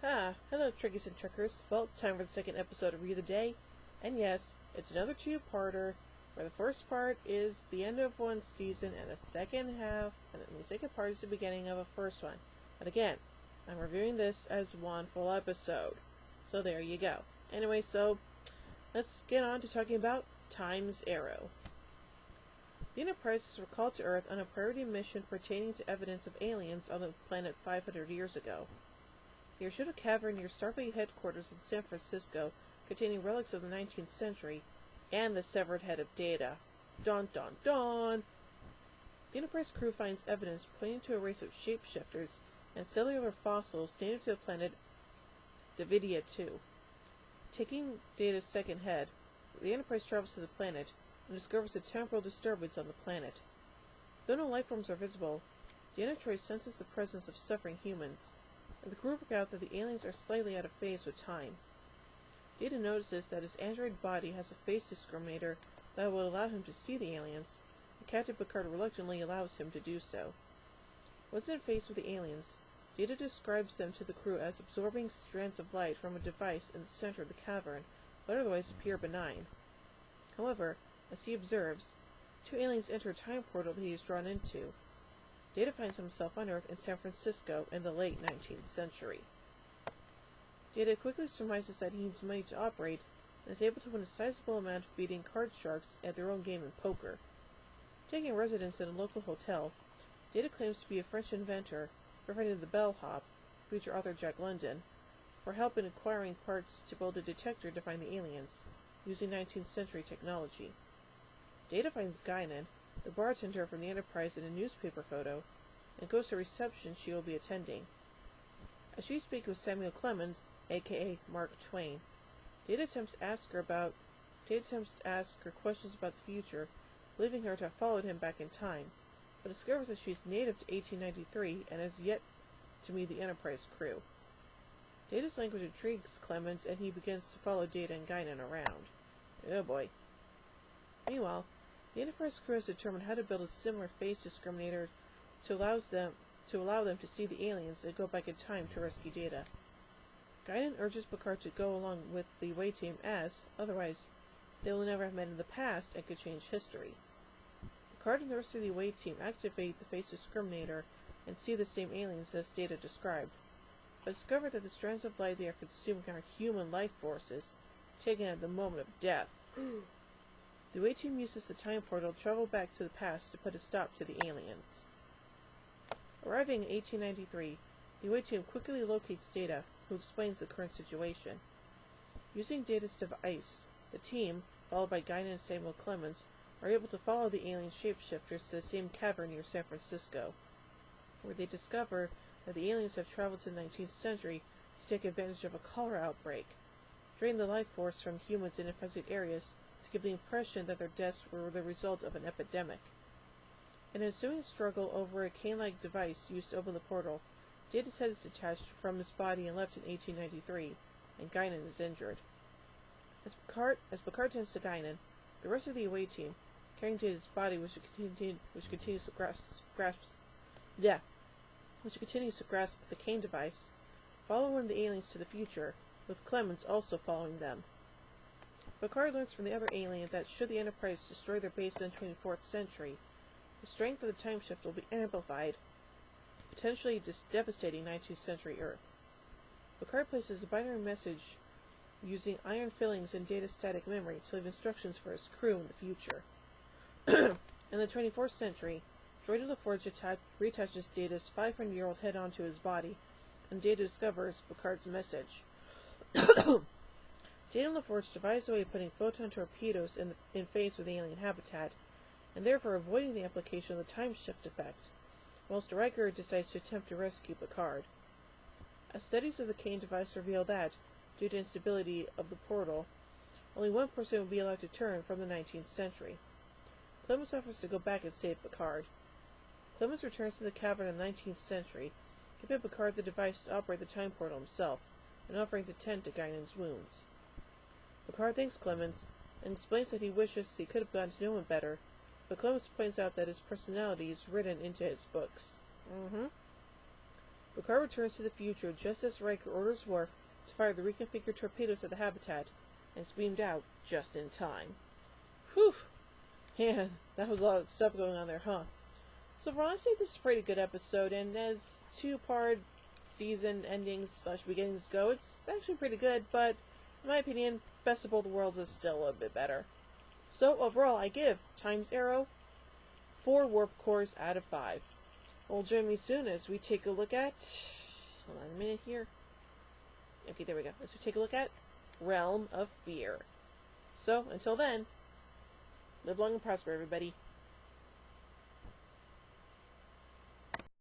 Hello Trickies and Trickers. Well, time for the second episode of Read the Day. And yes, it's another two-parter, where the first part is the end of one season, and the second part is the beginning of a first one. But again, I'm reviewing this as one full episode. So there you go. Anyway, so let's get on to talking about Time's Arrow. The Enterprise was recalled to Earth on a priority mission pertaining to evidence of aliens on the planet 500 years ago. The Arshuta Cavern near Starfleet headquarters in San Francisco, containing relics of the 19th century, and the severed head of Data. Dun dun dun! The Enterprise crew finds evidence pointing to a race of shapeshifters and cellular fossils native to the planet Davidia 2. Taking Data's second head, the Enterprise travels to the planet and discovers a temporal disturbance on the planet. Though no life forms are visible, the Enterprise senses the presence of suffering humans, and the crew work out that the aliens are slightly out of phase with time. Data notices that his android body has a face discriminator that will allow him to see the aliens, and Captain Picard reluctantly allows him to do so. Once in face with the aliens, Data describes them to the crew as absorbing strands of light from a device in the center of the cavern, but otherwise appear benign. However, as he observes, two aliens enter a time portal that he is drawn into. Data finds himself on Earth in San Francisco in the late 19th century. Data quickly surmises that he needs money to operate, and is able to win a sizable amount beating card sharks at their own game in poker. Taking residence in a local hotel, Data claims to be a French inventor, providing the bellhop, future author Jack London, for help in acquiring parts to build a detector to find the aliens, using 19th century technology. Data finds Guinan, the bartender from the Enterprise, in a newspaper photo, and goes to a reception she will be attending. As she speaks with Samuel Clemens, aka Mark Twain, Data attempts to ask her questions about the future, believing her to have followed him back in time, but discovers that she is native to 1893 and has yet to meet the Enterprise crew. Data's language intrigues Clemens, and he begins to follow Data and Guinan around. Oh boy. Meanwhile, the Enterprise crew has determined how to build a similar face discriminator to allow them to see the aliens and go back in time to rescue Data. Guinan urges Picard to go along with the away team as, otherwise, they will never have met in the past and could change history. Picard and the rest of the away team activate the face discriminator and see the same aliens as Data described, but discover that the strands of light they are consuming are human life forces, taken at the moment of death. The away team uses the time portal to travel back to the past to put a stop to the aliens. Arriving in 1893, the away team quickly locates Data, who explains the current situation. Using Data's device, the team, followed by Guinan and Samuel Clemens, are able to follow the alien shapeshifters to the same cavern near San Francisco, where they discover that the aliens have traveled to the 19th century to take advantage of a cholera outbreak, drain the life force from humans in infected areas to give the impression that their deaths were the result of an epidemic. In an ensuing struggle over a cane-like device used to open the portal, Data's head is detached from his body and left in 1893, and Guinan is injured. As Picard tends to Guinan, the rest of the away team, carrying Data's body, which continues to grasp the cane device, follow one of the aliens to the future, with Clemens also following them. Picard learns from the other alien that should the Enterprise destroy their base in the 24th century, the strength of the time shift will be amplified, potentially devastating 19th century Earth. Picard places a binary message using ion fillings in Data's static memory to leave instructions for his crew in the future. In the 24th century, Droid of LaForge reattaches Data's 500-year-old head onto his body, and Data discovers Picard's message. Data and LaForge devise a way of putting photon torpedoes in phase with alien habitat, and therefore avoiding the application of the time shift effect, whilst Riker decides to attempt to rescue Picard. As studies of the cane device reveal that, due to instability of the portal, only one person will be allowed to turn from the 19th century. Clemens offers to go back and save Picard. Clemens returns to the cavern in the 19th century, giving Picard the device to operate the time portal himself, and offering to tend to Guinan's wounds. Picard thanks Clemens, and explains that he wishes he could have gotten to know him better, but Clemens points out that his personality is written into his books. Picard returns to the future just as Riker orders Worf to fire the reconfigured torpedoes at the habitat, and is beamed out just in time. Whew! Man, that was a lot of stuff going on there, huh? So for honestly, this is a pretty good episode, and as two-part season endings / beginnings go, it's actually pretty good, but in my opinion, Best of Both Worlds is still a bit better. So overall, I give Time's Arrow 4 warp cores out of 5. Well, join me soon as we take a look at... Hold on a minute here. Okay, there we go. As we take a look at Realm of Fear. So, until then, live long and prosper, everybody.